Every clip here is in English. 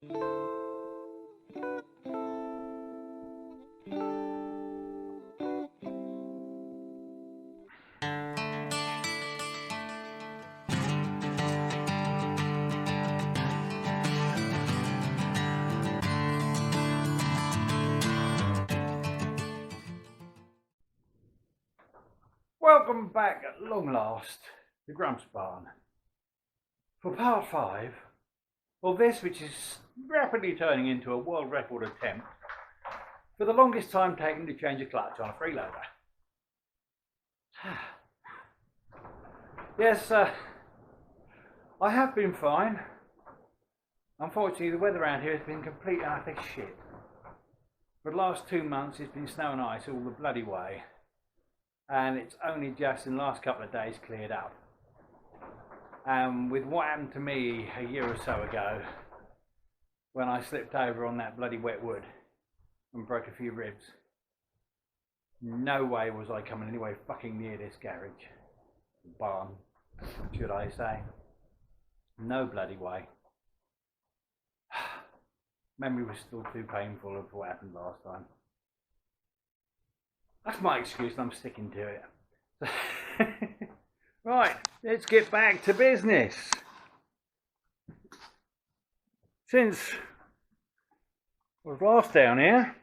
Welcome back at long last to Grump's Barn for part 5 of this, which is rapidly turning into a world record attempt for the longest time taken to change a clutch on a Freelander. Yes, I have been fine. Unfortunately, the weather around here has been complete and utter shit. For the last 2 months it's been snow and ice all the bloody way. And it's only just in the last couple of days cleared up. With what happened to me a year or so ago, when I slipped over on that bloody wet wood and broke a few ribs, no way was I coming anywhere fucking near this garage, barn, should I say. No bloody way. Memory was still too painful of what happened last time. That's my excuse and I'm sticking to it. Right, let's get back to business. Since I was last down here,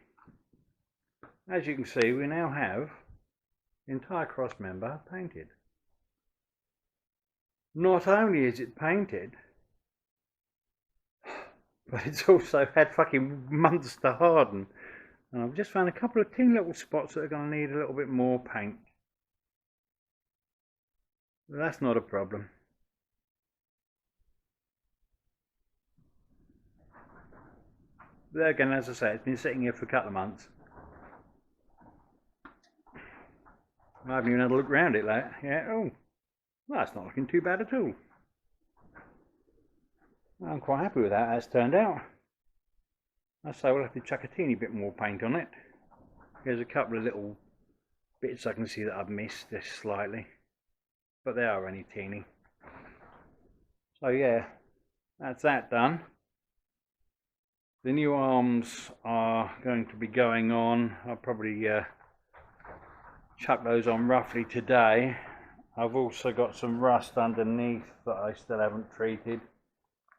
as you can see, we now have the entire cross member painted. Not only is it painted, but it's also had fucking months to harden. And I've just found a couple of teeny little spots that are going to need a little bit more paint. But that's not a problem. There again, as I say, it's been sitting here for a couple of months. I haven't even had a look around it like yeah. Oh, well, that's not looking too bad at all. I'm quite happy with that as turned out. I say we'll have to chuck a teeny bit more paint on it. There's a couple of little bits I can see that I've missed just slightly, but they are only teeny. So yeah, that's that done. The new arms are going to be going on. I'll probably chuck those on roughly today. I've also got some rust underneath that I still haven't treated.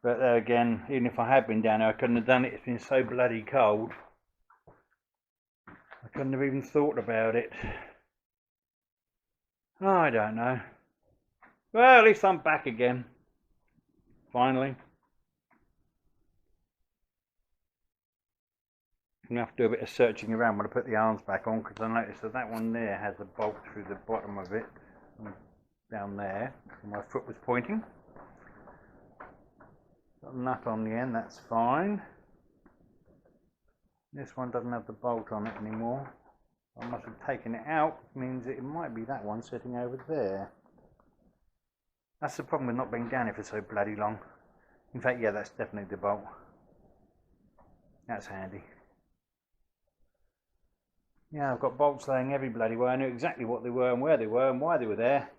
But there again, even if I had been down there, I couldn't have done it. It's been so bloody cold. I couldn't have even thought about it. Oh, I don't know. Well, at least I'm back again. Finally. I'm going to have to do a bit of searching around when I put the arms back on, because I noticed that that one there has a bolt through the bottom of it. Down there, where my foot was pointing. Got a nut on the end, that's fine. This one doesn't have the bolt on it anymore. I must have taken it out, means it might be that one sitting over there. That's the problem with not being down here for so bloody long. In fact, yeah, that's definitely the bolt. That's handy. Yeah, I've got bolts laying every bloody way. I knew exactly what they were and where they were and why they were there.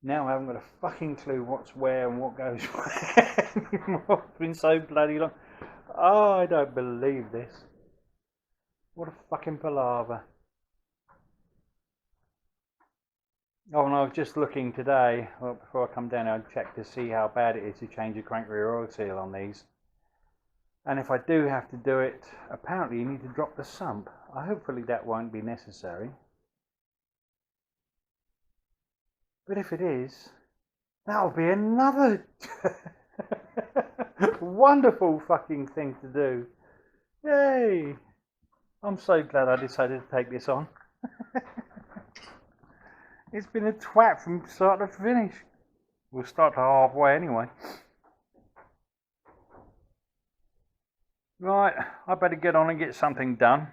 Now I haven't got a fucking clue what's where and what goes where anymore. It's been so bloody long. Oh, I don't believe this. What a fucking palaver. Oh, and I was just looking today, well, before I come down here, I checked to see how bad it is to change a crank rear oil seal on these. And if I do have to do it, apparently you need to drop the sump. Hopefully that won't be necessary. But if it is, that'll be another wonderful fucking thing to do. Yay! I'm so glad I decided to take this on. It's been a twat from start to finish. We'll start to halfway anyway. Right, I better get on and get something done.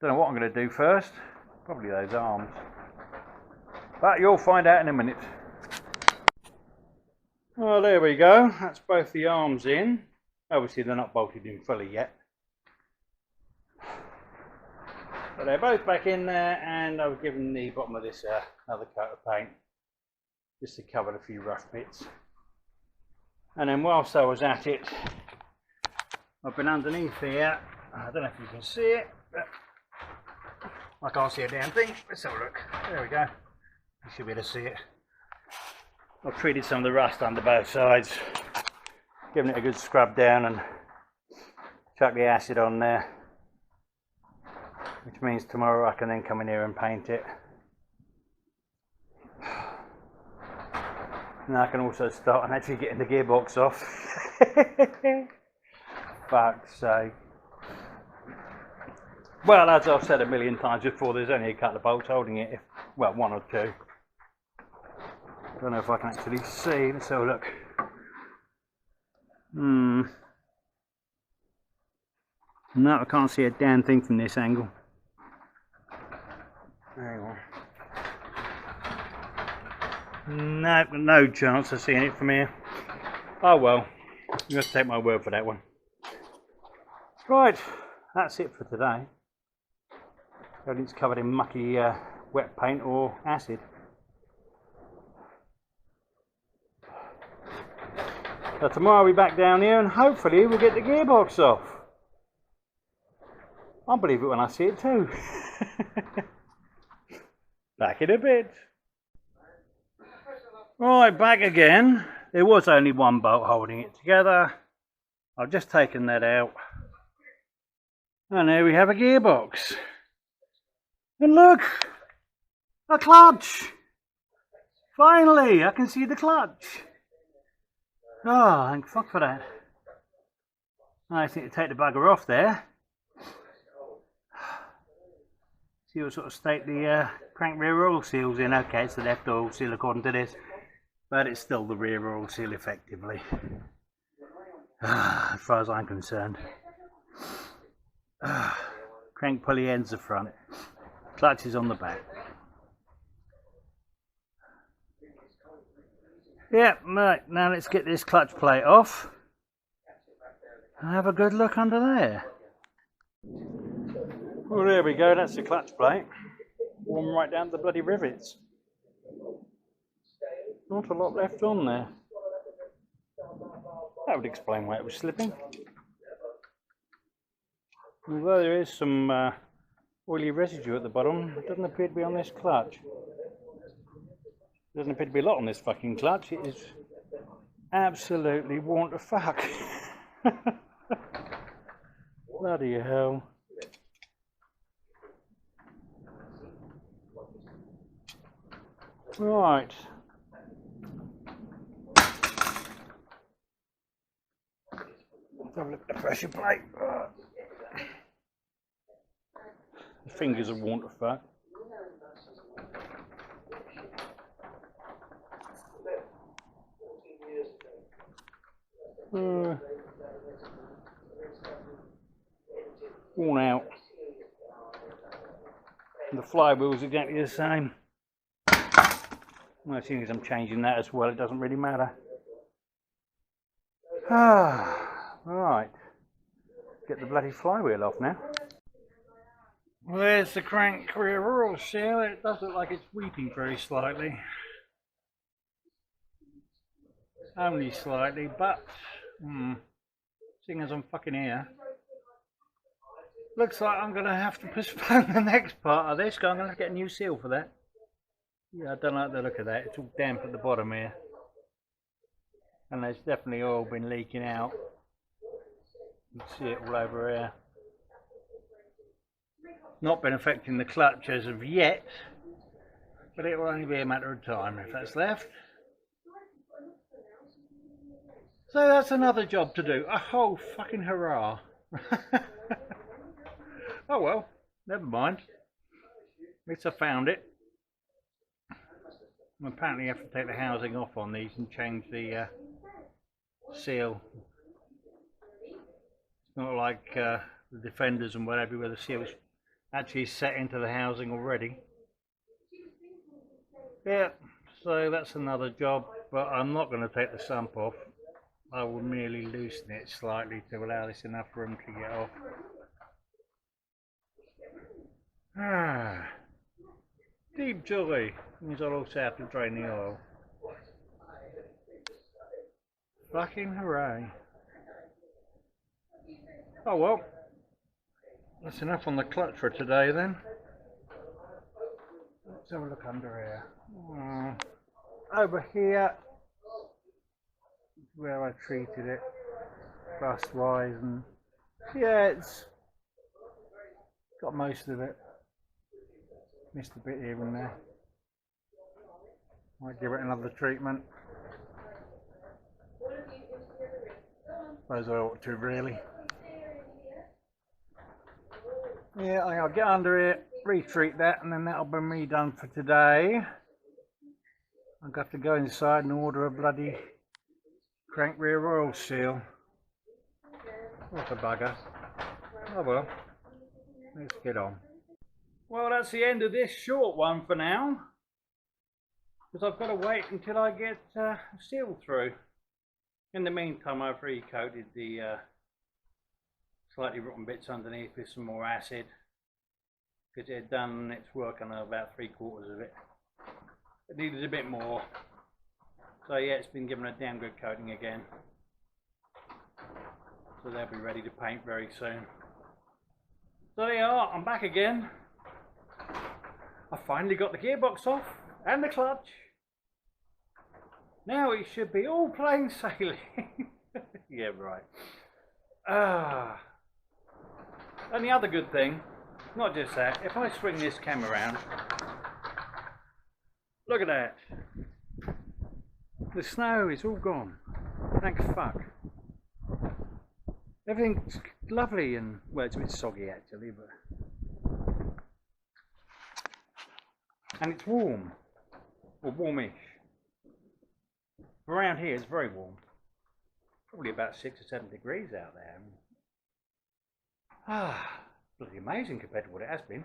Don't know what I'm going to do first. Probably those arms. But you'll find out in a minute. Well, there we go. That's both the arms in. Obviously they're not bolted in fully yet. But they're both back in there, and I've given the bottom of this another coat of paint just to cover a few rough bits. And then whilst I was at it, I've been underneath here. I don't know if you can see it, but I can't see a damn thing. Let's have a look. There we go. You should be able to see it. I've treated some of the rust under both sides, given it a good scrub down and chuck the acid on there, which means tomorrow I can then come in here and paint it. And I can also start and actually getting the gearbox off. Fuck's sake. Well, as I've said a million times before, there's only a couple of bolts holding it. Well, one or two. Don't know if I can actually see. Let's have a look. No, I can't see a damn thing from this angle. Hang on. No, no chance of seeing it from here. Oh well, you have to take my word for that one. Right, that's it for today. Everything's covered in mucky wet paint or acid. So tomorrow I'll be back down here and hopefully we'll get the gearbox off. I'll believe it when I see it too. Back in a bit. Right, back again. There was only one bolt holding it together. I've just taken that out. And there we have a gearbox. And look! A clutch! Finally, I can see the clutch. Oh, thank fuck for that. I just need to take the bugger off there. See what sort of state the crank rear oil seal's in. Okay, it's the left oil seal according to this. But it's still the rear oil seal effectively. As far as I'm concerned. Crank pulley ends the front. Clutch is on the back. Yeah, right, now let's get this clutch plate off. And have a good look under there. Well, there we go, that's the clutch plate. Worn right down to the bloody rivets. Not a lot left on there. That would explain why it was slipping. Although there is some oily residue at the bottom, it doesn't appear to be on this clutch. Doesn't appear to be a lot on this fucking clutch. It is absolutely worn to fuck. Bloody hell. Right. Let's have a look at the pressure plate. The fingers are worn to fuck. Worn out. And the flywheel's exactly the same. Well, as soon as I'm changing that as well, it doesn't really matter. Right. Get the bloody flywheel off now. Well, there's the crank rear oil seal. It does look like it's weeping very slightly. Only slightly, but seeing as I'm fucking here, looks like I'm going to have to postpone the next part of this. I'm going to have to get a new seal for that. Yeah, I don't like the look of that. It's all damp at the bottom here. And there's definitely oil been leaking out. You can see it all over here. Not been affecting the clutch as of yet, but it will only be a matter of time if that's left. So that's another job to do. A whole fucking hurrah. Oh well, never mind. At least I found it. Apparently you have to take the housing off on these and change the seal. It's not like the Defenders and whatever where the seal is actually set into the housing already. Yeah, so that's another job, but I'm not going to take the sump off. I will merely loosen it slightly to allow this enough room to get off. Deep joy means I'll also have to drain the oil. Fucking hooray. Oh well, that's enough on the clutch for today then. Let's have a look under here. Over here, where I treated it, rust wise, and yeah, it's got most of it. Missed a bit here and there. Might give it another treatment. Suppose I ought to really. Yeah, I'll get under it, retreat that, and then that'll be me done for today. I'll have to go inside and order a bloody crank rear oil seal. What a bugger. Oh well, let's get on. Well, that's the end of this short one for now, because I've got to wait until I get a seal through. In the meantime, I've recoated the slightly rotten bits underneath with some more acid, because it had done its work on about 3/4 of it. It needed a bit more, so yeah, it's been given a damn good coating again, so they'll be ready to paint very soon. So there you are, I'm back again. I finally got the gearbox off and the clutch. Now it should be all plain sailing. Yeah, right. And the other good thing, not just that, if I swing this camera around, look at that. The snow is all gone. Thank fuck. Everything's lovely and, well, it's a bit soggy actually, but. And it's warm, or warmish. Around here it's very warm. Probably about 6 or 7 degrees out there. Bloody amazing compared to what it has been.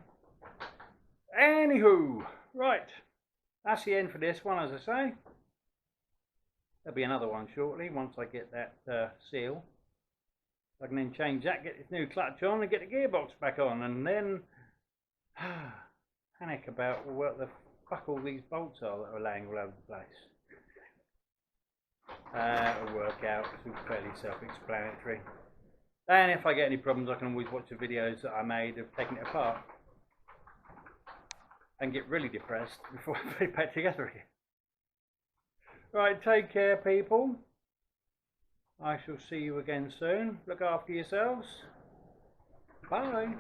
Anywho, right. That's the end for this one, as I say. There'll be another one shortly once I get that seal. I can then change that, get this new clutch on and get the gearbox back on, and then panic about what the fuck all these bolts are that are laying all over the place. It'll work out, it's all fairly self-explanatory. And if I get any problems, I can always watch the videos that I made of taking it apart and get really depressed before I put it back together again. Right, take care people. I shall see you again soon. Look after yourselves. Bye.